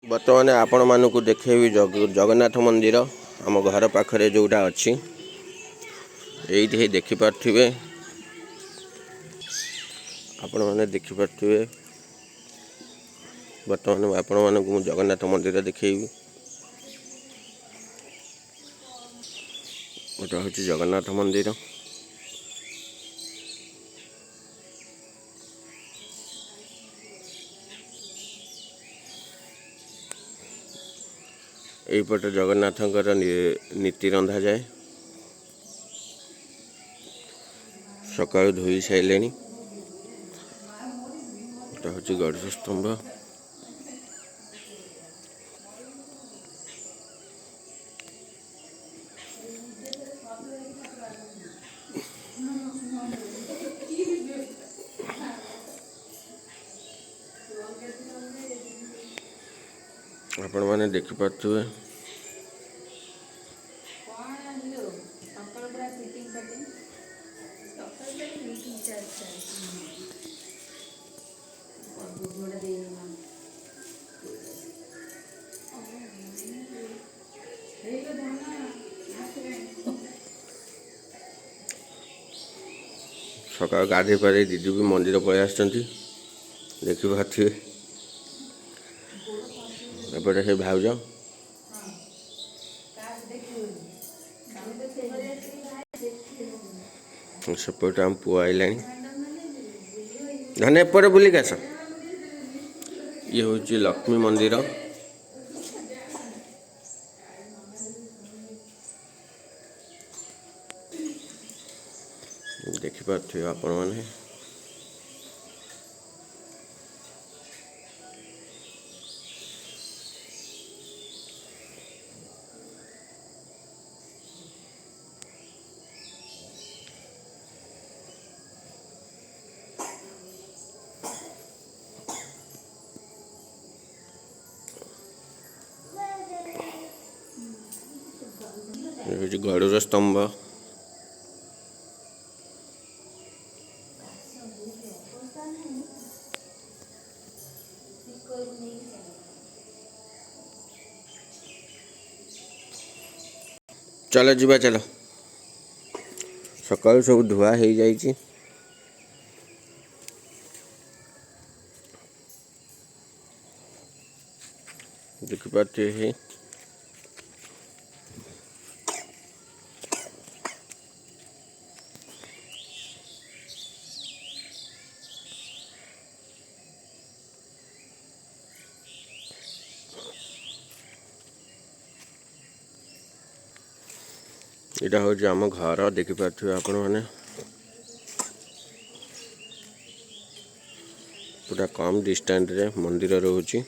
बर्तमान आपण मानक देखेबी जगन्नाथ मंदिर आम घर पाखरे जोटा अच्छी ये देखिपे आपण मैंने देखिपे। बर्तमान आपण मानक जगन्नाथ मंदिर देखेबी। गोटा हूँ जगन्नाथ मंदिर। यहीपटे जगन्नाथंकर नीति रंधा जाए। सकाळु धोई सारे हूँ गणेश स्तंभ। आपण मैंने देखिपे सकाल गाधे पारे दीदी भी मंदिर पलि देखिपे। एपटे से भाउज सेपटे आम पुआ आइला धन एपटे बुलिक आस। ये हूँ लक्ष्मी मंदिर। देखिपे आपण मैंने गरुड़ स्तंभ। चलो जीवा चलो सकाल सब धुआ हो जाइए। देखिपे है यहाँ हूँ आम घर। देखिपे आपण मैंने पूरा कम डिस्टेंस रे मंदिर रोची।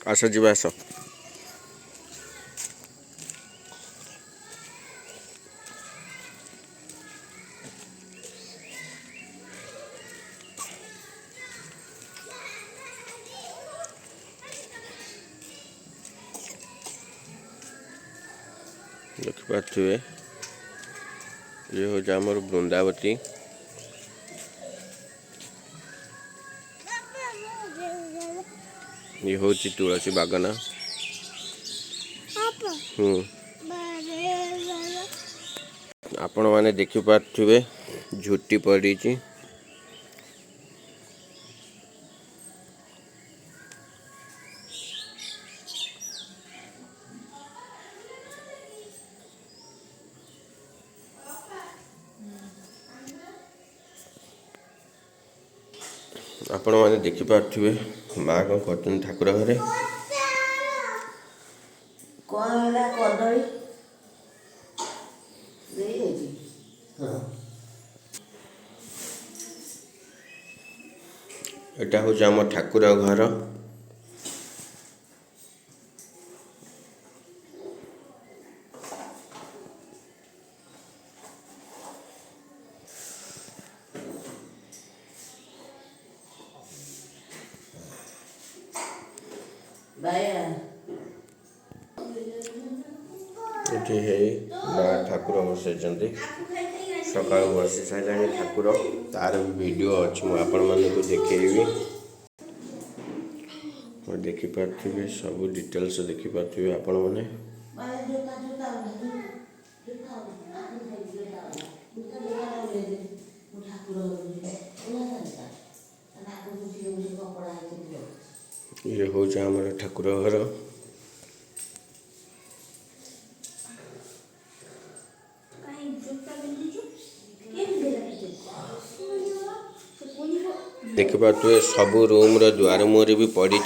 आस जीवा आस। देखिपे ये हूँ आमर वृंदावती। ये हूँ तुलसी बागान। आपण मैंने देखिपे झुटी पड़ी। आपण मैंने देखिपे माँ कौन कर ठाकुर घरे एटा हूँ आम ठाकुर घर। ये माँ ठाकुर बसई। सकाळ बसी सारे ठाकुर तार भी वीडियो अच्छी मुझे आपण मानक देखी देखिपे सब डिटेल्स देखिपे आपण मैंने ये हूँ आम ठाकुर घर देखिपे सब रूम द्वार मुहर भी पड़ी।